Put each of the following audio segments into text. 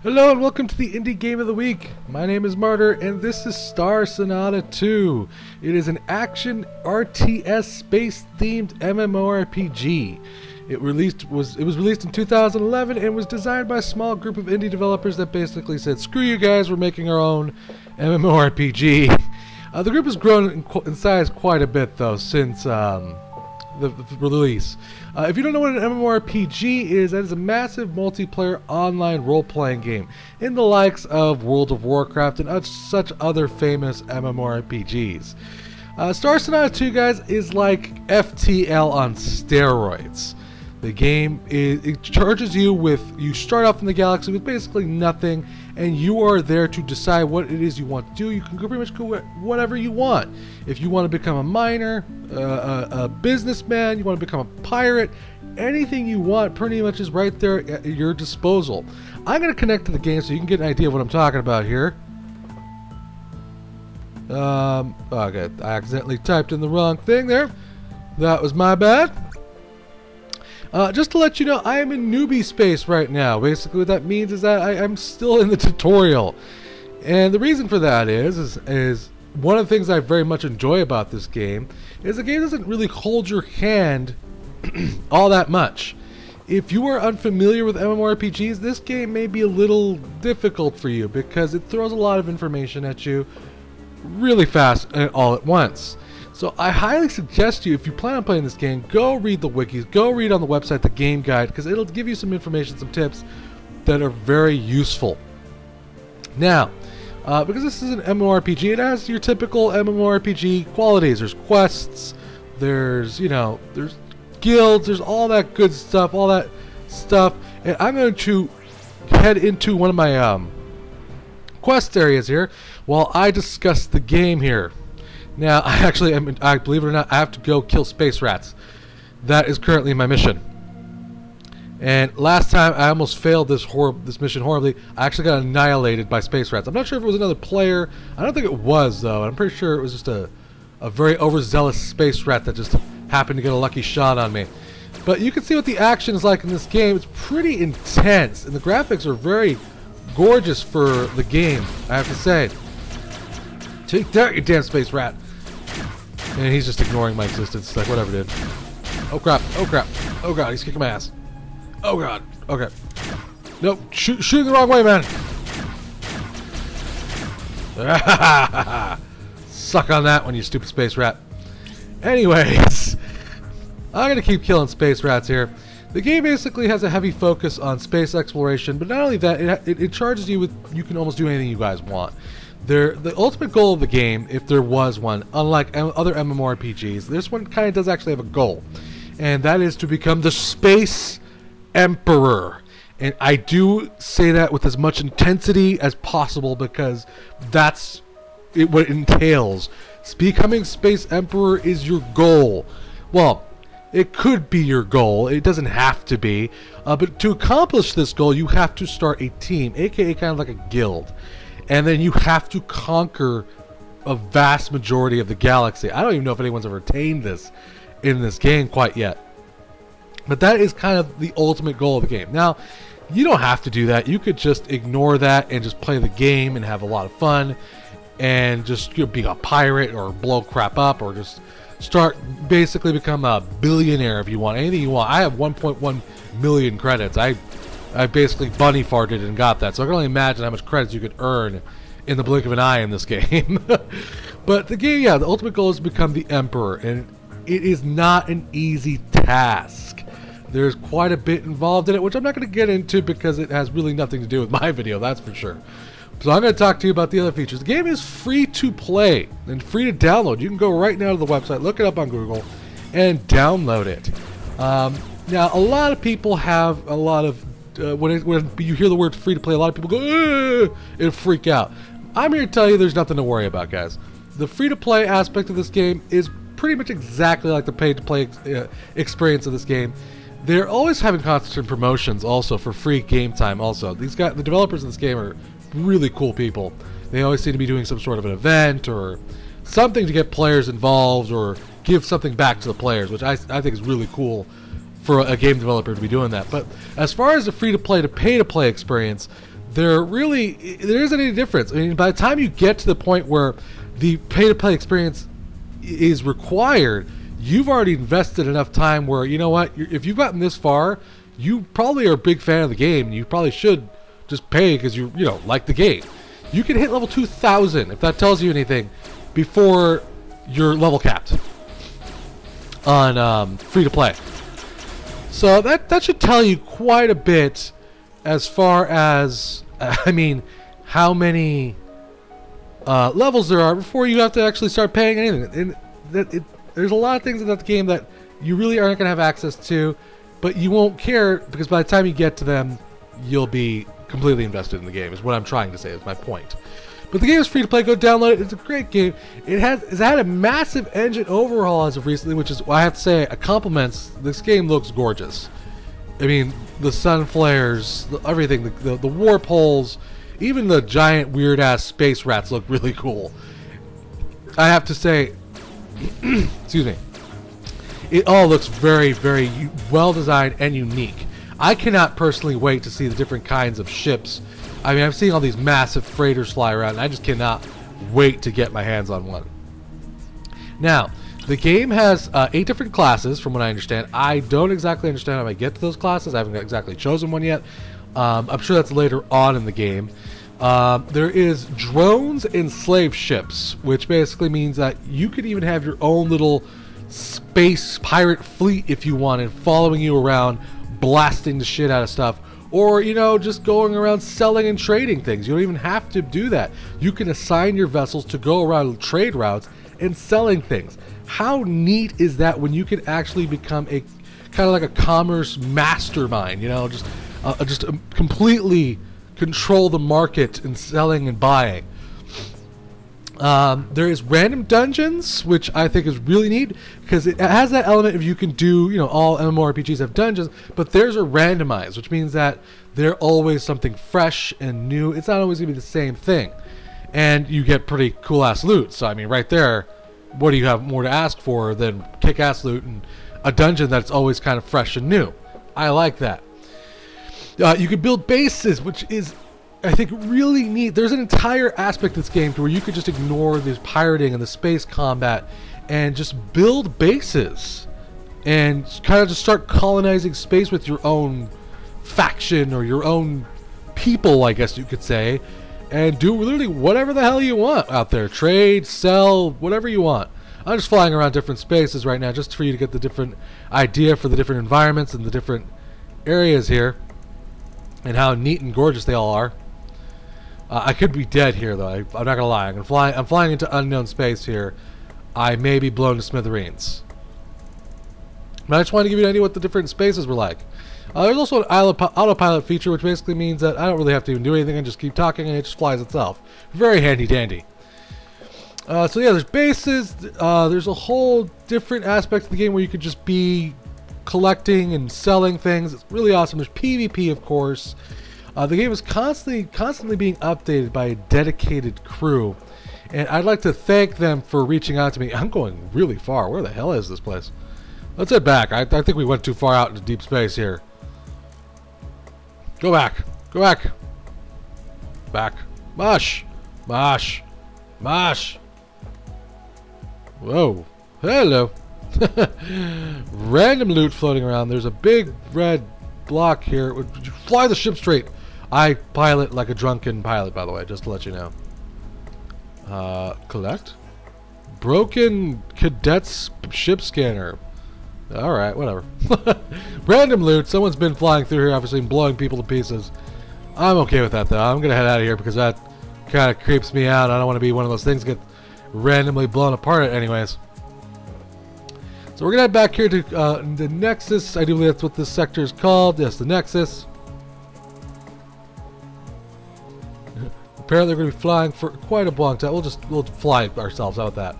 Hello and welcome to the Indie Game of the Week. My name is Martyr and this is Star Sonata 2. It is an action RTS space-themed MMORPG. It was released in 2011 and was designed by a small group of indie developers that basically said, screw you guys, we're making our own MMORPG. The group has grown in size quite a bit though since the release. If you don't know what an MMORPG is, that is a massive multiplayer online role-playing game in the likes of World of Warcraft and such other famous MMORPGs. Star Sonata 2, guys, is like FTL on steroids. The game it charges you with, you start off in the galaxy with basically nothing, and you are there to decide what it is you want to do. You can pretty much go whatever you want. If you want to become a miner, a businessman, you want to become a pirate, anything you want pretty much is right there at your disposal. I'm going to connect to the game so you can get an idea of what I'm talking about here. Okay, I accidentally typed in the wrong thing there. That was my bad. Just to let you know, I am in newbie space right now. Basically what that means is that I'm still in the tutorial. And the reason for that is one of the things I very much enjoy about this game is the game doesn't really hold your hand all that much. If you are unfamiliar with MMORPGs, this game may be a little difficult for you because it throws a lot of information at you really fast and all at once. So I highly suggest you, if you plan on playing this game, go read the wikis, go read on the website the game guide, because it'll give you some information, some tips that are very useful. Now, because this is an MMORPG, it has your typical MMORPG qualities. There's quests, there's guilds, there's all that good stuff, and I'm going to head into one of my quest areas here while I discuss the game here. Now, I believe it or not, I have to go kill space rats. That is currently my mission. And last time, I almost failed this mission horribly. I actually got annihilated by space rats. I'm not sure if it was another player. I don't think it was, though. I'm pretty sure it was just a very overzealous space rat that just happened to get a lucky shot on me. But you can see what the action is like in this game. It's pretty intense, and the graphics are very gorgeous for the game, I have to say. Take that, you damn space rat. And he's just ignoring my existence. Like, whatever, dude. Oh, crap. Oh, crap. Oh, God. He's kicking my ass. Oh, God. Okay. Nope. Shooting the wrong way, man. Suck on that one, you stupid space rat. Anyways, I'm going to keep killing space rats here. The game basically has a heavy focus on space exploration, but not only that, it charges you with, you can almost do anything you guys want. The ultimate goal of the game, if there was one, unlike other MMORPGs, this one kind of does actually have a goal. And that is to become the Space Emperor. And I do say that with as much intensity as possible because that's what it entails. Becoming Space Emperor is your goal. Well, it could be your goal. It doesn't have to be. But to accomplish this goal, you have to start a team, aka kind of like a guild. And then you have to conquer a vast majority of the galaxy. I don't even know if anyone's ever attained this in this game quite yet. But that is kind of the ultimate goal of the game. Now, you don't have to do that. You could just ignore that and just play the game and have a lot of fun. And just be a pirate or blow crap up or just start basically become a billionaire if you want. Anything you want. I have 1.1 million credits. I basically bunny farted and got that, so I can only imagine how much credits you could earn in the blink of an eye in this game. But the game, yeah, the ultimate goal is to become the Emperor, and it is not an easy task. There's quite a bit involved in it, which I'm not going to get into because it has really nothing to do with my video, that's for sure. So I'm going to talk to you about the other features. The game is free to play and free to download. You can go right now to the website, look it up on Google, and download it. Now, a lot of people have a lot of when you hear the word free to play, a lot of people go and freak out. I'm here to tell you there's nothing to worry about, guys. The free to play aspect of this game is pretty much exactly like the pay to play experience of this game. They're always having constant promotions also for free game time also. The developers of this game are really cool people. They always seem to be doing some sort of an event or something to get players involved or give something back to the players, which I think is really cool for a game developer to be doing that. But as far as the free-to-play to pay-to-play experience, there isn't any difference. I mean, by the time you get to the point where the pay-to-play experience is required, you've already invested enough time where, you know what, if you've gotten this far, you probably are a big fan of the game, and you probably should just pay because you like the game. You can hit level 2000, if that tells you anything, before you're level capped on free-to-play. So that should tell you quite a bit as far as, I mean, how many levels there are before you have to actually start paying anything. And there's a lot of things in that game that you really aren't going to have access to, but you won't care because by the time you get to them, you'll be completely invested in the game, is what I'm trying to say, is my point. But the game is free to play. Go download it. It's a great game. It's had a massive engine overhaul as of recently, which is, I have to say, a compliments. This game looks gorgeous. I mean, the sun flares, everything, the warp holes, even the giant weird ass space rats look really cool. I have to say, excuse me, it all looks very, very well designed and unique. I cannot personally wait to see the different kinds of ships. I mean, I've seen all these massive freighters fly around, and I just cannot wait to get my hands on one. Now, the game has 8 different classes, from what I understand. I don't exactly understand how I get to those classes. I haven't exactly chosen one yet. I'm sure that's later on in the game. There is drones and slave ships, which basically means that you could even have your own little space pirate fleet if you wanted, following you around, blasting the shit out of stuff. Or, just going around selling and trading things. You don't even have to do that. You can assign your vessels to go around trade routes and selling things. How neat is that when you can actually become a kind of like a commerce mastermind, just completely control the market in selling and buying. There is random dungeons, which I think is really neat because it has that element of you can do, all MMORPGs have dungeons, but theirs are randomized, which means that they're always something fresh and new. It's not always going to be the same thing. And you get pretty cool-ass loot. So, I mean, right there, what do you have more to ask for than kick-ass loot and a dungeon that's always kind of fresh and new? I like that. You can build bases, which is, I think, really neat. There's an entire aspect of this game to where you could just ignore the pirating and the space combat and just build bases and kind of just start colonizing space with your own faction or your own people, I guess you could say, and do literally whatever the hell you want out there. Trade, sell, whatever you want. I'm just flying around different spaces right now just for you to get the different idea for the different environments and the different areas here and how neat and gorgeous they all are. I could be dead here, though. I'm not gonna lie. I'm flying into unknown space here. I may be blown to smithereens. But I just wanted to give you an idea what the different spaces were like. There's also an autopilot feature, which basically means that I don't really have to even do anything. I just keep talking and it just flies itself. Very handy dandy. So yeah, there's bases. There's a whole different aspect of the game where you could just be collecting and selling things. It's really awesome. There's PvP, of course. The game is constantly being updated by a dedicated crew, and I'd like to thank them for reaching out to me. I'm going really far. Where the hell is this place? Let's head back. I think we went too far out into deep space here. Go back. Go back. Back. Mush. Mush. Mush. Whoa. Hello. Random loot floating around. There's a big red block here. Would you fly the ship straight? I pilot like a drunken pilot, by the way, just to let you know. Collect? Broken cadet's ship scanner. Alright, whatever. Random loot. Someone's been flying through here, obviously, and blowing people to pieces. I'm okay with that, though. I'm going to head out of here because that kind of creeps me out. I don't want to be one of those things that get randomly blown apart anyways. So we're going to head back here to the Nexus. I do believe that's what this sector is called. Yes, the Nexus. Apparently we're going to be flying for quite a long time. We'll fly ourselves out with that.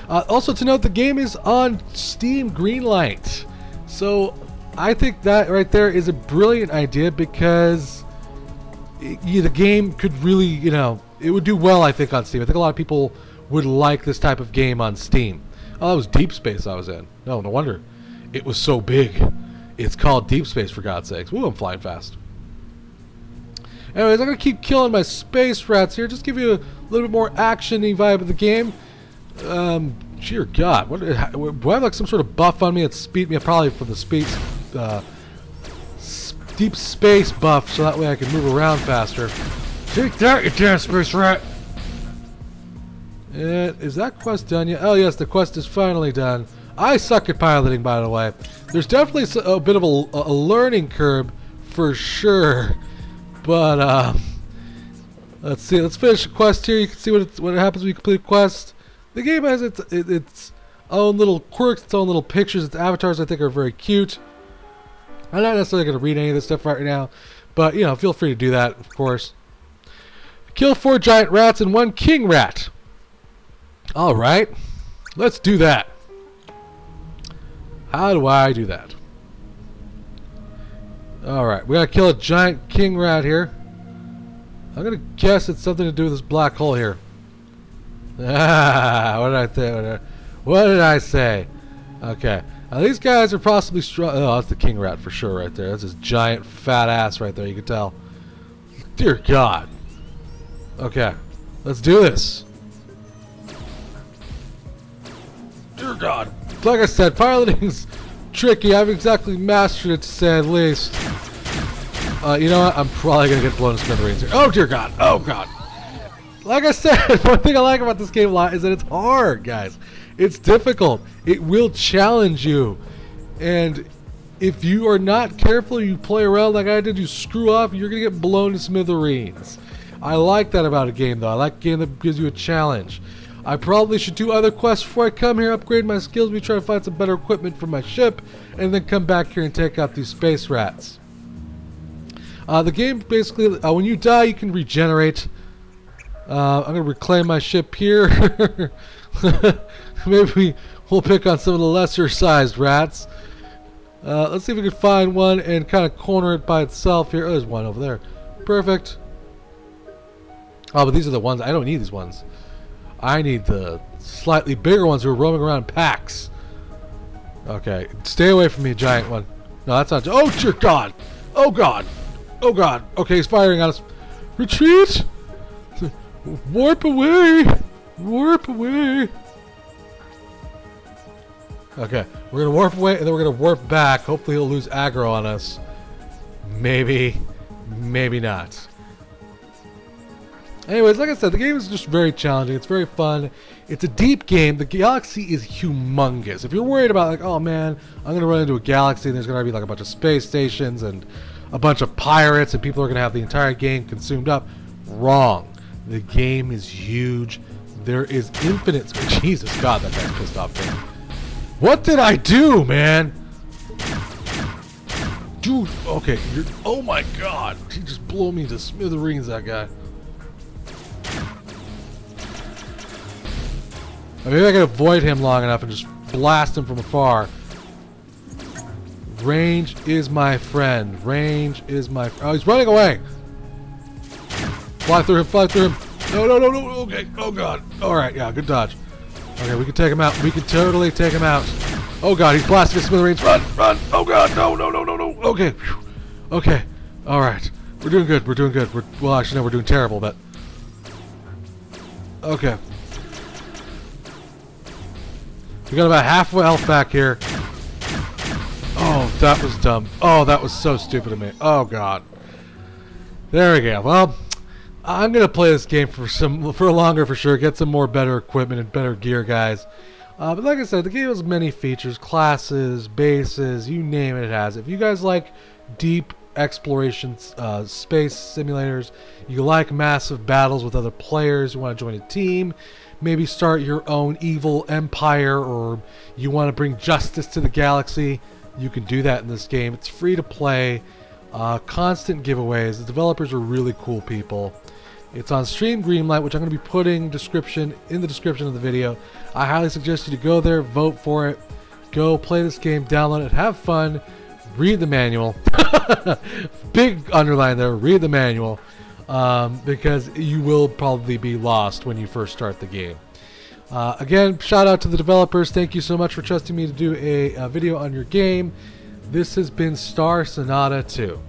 Also to note, the game is on Steam Greenlight. So I think that right there is a brilliant idea because the game could really, it would do well, I think, on Steam. I think a lot of people would like this type of game on Steam. Oh, that was Deep Space I was in. No wonder. It was so big. It's called Deep Space, for God's sakes. Ooh, I'm flying fast. Anyways, I'm going to keep killing my space rats here. Just give you a little bit more action-y vibe of the game. Dear God. Do I have like some sort of buff on me at speed? Yeah, probably for the speed, deep space buff, so that way I can move around faster. Take that, you damn space rat! And is that quest done yet? Oh yes, the quest is finally done. I suck at piloting, by the way. There's definitely a bit of a learning curve, for sure. But let's see. Let's finish the quest here. You can see what happens when you complete a quest. The game has its own little quirks, its own little pictures. Its avatars, I think, are very cute. I'm not necessarily going to read any of this stuff right now, but you know, feel free to do that, of course. Kill 4 giant rats and 1 king rat. All right, let's do that. How do I do that? All right, we gotta kill a giant king rat here. I'm gonna guess it's something to do with this black hole here. Ah, what did I say? What did I say? Okay, now these guys are possibly strong. Oh, that's the king rat for sure right there. That's his giant fat ass right there. You can tell. Dear God. Okay, let's do this. Dear God. Like I said, piloting's tricky. I haven't exactly mastered it, to say the least. You know what? I'm probably going to get blown to smithereens here. Oh, dear God. Oh, God. Like I said, one thing I like about this game a lot is that it's hard, guys. It's difficult. It will challenge you. And if you are not careful, you play around like I did, you screw up, you're going to get blown to smithereens. I like that about a game, though. I like a game that gives you a challenge. I probably should do other quests before I come here, upgrade my skills, maybe try to find some better equipment for my ship, and then come back here and take out these space rats. The game basically, when you die, you can regenerate. I'm going to reclaim my ship here. Maybe we'll pick on some of the lesser sized rats. Let's see if we can find one and kind of corner it by itself here. Oh, there's one over there. Perfect. Oh, but these are the ones. I don't need these ones. I need the slightly bigger ones who are roaming around in packs. Okay, stay away from me, giant one. No, that's not. Oh, dear God! Oh, God! Oh, God! Okay, he's firing at us. Retreat! Warp away! Warp away! Okay, we're gonna warp away and then we're gonna warp back. Hopefully, he'll lose aggro on us. Maybe, maybe not. Anyways, like I said, the game is just very challenging. It's very fun. It's a deep game. The galaxy is humongous. If you're worried about, like, oh man, I'm going to run into a galaxy and there's going to be like a bunch of space stations and a bunch of pirates and people are going to have the entire game consumed up, wrong. The game is huge. There is infinite space. Jesus God, that guy's pissed off me. What did I do, man? Dude, okay. Oh my God. He just blew me to smithereens, that guy. Maybe I can avoid him long enough and just blast him from afar. Range is my friend. Range is my... Oh, he's running away! Fly through him, fly through him. No, no, no, no, okay. Oh, God. Alright, yeah, good dodge. Okay, we can take him out. We can totally take him out. Oh, God, he's blasting his smithereens. Run, run! Oh, God, no, no, no, no, no. Okay. Whew. Okay. Alright. We're doing good, we're doing good. Well, actually, no, we're doing terrible, but... Okay. We got about half of health back here. Oh, that was dumb. Oh, that was so stupid of me. Oh, God. There we go. Well, I'm gonna play this game for longer for sure. Get some more better equipment and better gear, guys. But like I said, the game has many features, classes, bases, you name it, it has. If you guys like deep exploration, space simulators, you like massive battles with other players, you want to join a team, maybe start your own evil empire, or you want to bring justice to the galaxy, you can do that in this game. It's free to play, constant giveaways. The developers are really cool people. It's on Stream Greenlight, which I'm going to be putting in the description of the video. I highly suggest you to go there, vote for it, go play this game, download it, have fun, read the manual. Big underline there, read the manual. Because you will probably be lost when you first start the game. Again, shout out to the developers. Thank you so much for trusting me to do a video on your game. This has been Star Sonata 2.